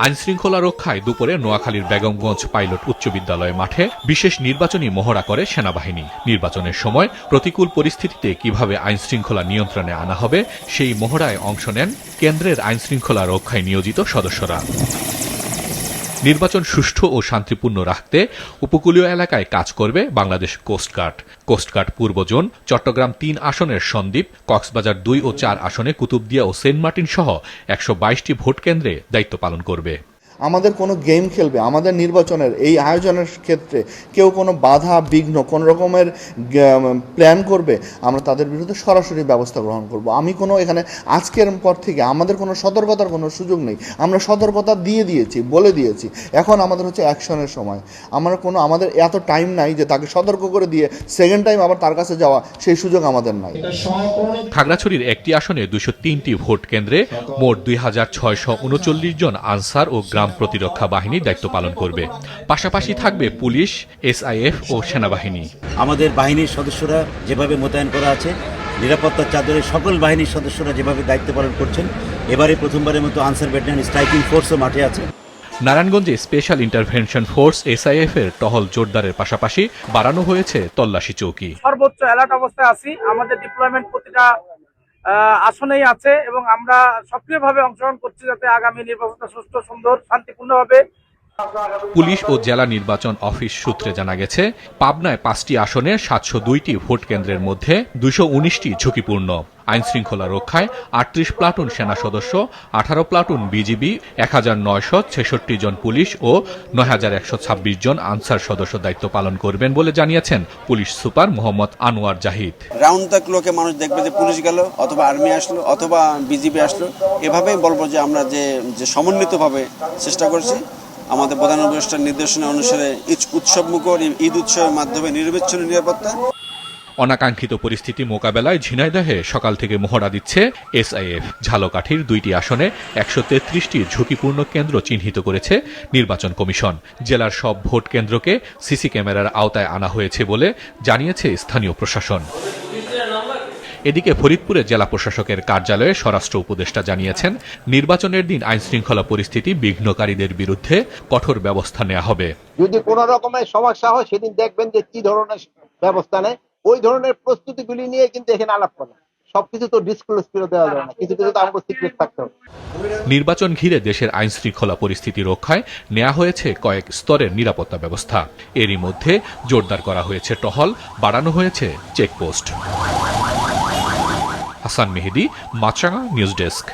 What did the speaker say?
আইনশৃঙ্খলা রক্ষায় দুপুরে নোয়াখালীর বেগমগঞ্জ পাইলট উচ্চ বিদ্যালয় মাঠে বিশেষ নির্বাচনী মহড়া করে সেনাবাহিনী। নির্বাচনের সময় প্রতিকূল পরিস্থিতিতে কিভাবে আইনশৃঙ্খলা নিয়ন্ত্রণে আনা হবে সেই মহড়ায় অংশ নেন কেন্দ্রের আইনশৃঙ্খলা রক্ষায় নিয়োজিত সদস্যরা। নির্বাচন সুষ্ঠু ও শান্তিপূর্ণ রাখতে উপকূলীয় এলাকায় কাজ করবে বাংলাদেশ কোস্টগার্ড। কোস্টগার্ড পূর্ব জোন চট্টগ্রাম ৩ আসনের সন্দ্বীপ, কক্সবাজার ২ ও ৪ আসনে কুতুবদিয়া ও সেন্ট মার্টিন সহ ১২২টি ভোট কেন্দ্রে দায়িত্ব পালন করবে। আমাদের কোনো গেম খেলবে, আমাদের নির্বাচনের এই আয়োজনের ক্ষেত্রে কেউ কোনো বাধা বিঘ্ন কোনো রকমের প্ল্যান করবে, আমরা তাদের বিরুদ্ধে সরাসরি ব্যবস্থা গ্রহণ করব। আমি কোনো এখানে আজকের পর থেকে আমাদের কোনো সতর্কতার কোনো সুযোগ নেই। আমরা সতর্কতা দিয়েছি, বলে দিয়েছি, এখন আমাদের হচ্ছে অ্যাকশনের সময়। আমাদের এত টাইম নাই যে তাকে সতর্ক করে দিয়ে সেকেন্ড টাইম আবার তার কাছে যাওয়া, সেই সুযোগ আমাদের নাই। খাগড়াছড়ির একটি আসনে ২০৩টি ভোট কেন্দ্রে মোট ২৬৩৯ জন আনসার ও গ্রাম প্রতিরক্ষা বাহিনী দায়িত্ব পালন করবে। পাশাপাশি থাকবে পুলিশ, এসআইএফ ও সেনাবাহিনী। আমাদের বাহিনীর সদস্যরা যেভাবে মোতায়েন করা আছে, নিরাপত্তার চাদরে সকল বাহিনীর সদস্যরা যেভাবে দায়িত্ব পালন করছেন, এবারে প্রথমবারের মতো আনসার ব্যাটালিয়ন স্ট্রাইকিং ফোর্সও মাঠে আছে। নারায়ণগঞ্জে স্পেশাল ইন্টারভেনশন ফোর্স এসআইএফ এর টহল জোরদারের পাশাপাশি বাড়ানো হয়েছে তল্লাশি চৌকি। সর্বোচ্চ অ্যালার্ট অবস্থায় আছি। আমাদের ডিপ্লয়মেন্ট প্রতিটা আসনেই আছে এবং আমরা সক্রিয়ভাবে অংশগ্রহণ করছি যাতে আগামী নির্বাচনটা সুষ্ঠু, সুন্দর, শান্তিপূর্ণ হবে। পুলিশ ও জেলা নির্বাচন অফিস সূত্রে জানা গেছে, পাবনায় ৫টি আসনে ৭০২টি ভোট কেন্দ্রের মধ্যে ২১৯টি ঝুঁকিপূর্ণ। আইনশৃঙ্খলা রক্ষায় ৩৮ প্লাটুন সেনা সদস্য, ১৮ প্লাটুন বিজিবি, ১৯৬৬ জন পুলিশ ও ৯১২৬ জন আনসার সদস্য দায়িত্ব পালন করবেন বলে জানিয়েছেন police super Mohammad Anwar Zahid. Round the ক্লকে মানুষ দেখবে যে পুলিশ গেল অথবা আর্মি আসলো অথবা বিজিবি আসলো, এভাবেই বলবো যে আমরা যে সমন্বিতভাবে চেষ্টা করছি। আমাদের প্রধান উপদেষ্টার নির্দেশনা অনুসারে উৎসবমুখর ঈদ উৎসবের মাধ্যমে নিরবিচ্ছিন্ন নিরাপত্তা। অনাকাঙ্ক্ষিত পরিস্থিতি মোকাবেলায় ঝিনাইদহে সকাল থেকে মহড়া দিচ্ছে এসআইএফ। ঝালকাঠির ২টি আসনে ১৩৩টি ঝুঁকিপূর্ণ কেন্দ্র চিহ্নিত করেছে নির্বাচন কমিশন। জেলার সব ভোট কেন্দ্রকে সিসি ক্যামেরার আওতায় আনা হয়েছে বলে জানিয়েছে স্থানীয় প্রশাসন। এদিকে ফরিদপুরে জেলা প্রশাসকের কার্যালয়ে স্বরাষ্ট্র উপদেষ্টা জানিয়েছেন, নির্বাচনের দিন আইনশৃঙ্খলা পরিস্থিতি বিঘ্নকারীদের বিরুদ্ধে কঠোর ব্যবস্থা নেওয়া হবে। যদি কোন রকমের সমস্যা হয় সেদিন দেখবেন যে কি ধরনের ব্যবস্থা নেয়, ওই ধরনের প্রস্তুতিগুলি নিয়ে কিন্তু এখানে আলাপ করা। সবকিছু তো ডিসক্লোজ করে দেওয়া যায় না, কিছু কিছু তো আমাদের সিক্রেট থাকতে হবে। নির্বাচন ঘিরে দেশের আইনশৃঙ্খলা পরিস্থিতি রক্ষায় নেওয়া হয়েছে কয়েক স্তরের নিরাপত্তা ব্যবস্থা। এরই মধ্যে জোরদার করা হয়েছে টহল, বাড়ানো হয়েছে চেকপোস্ট। হাসান মেহেদী, মাছরাঙা নিউজ ডেস্ক।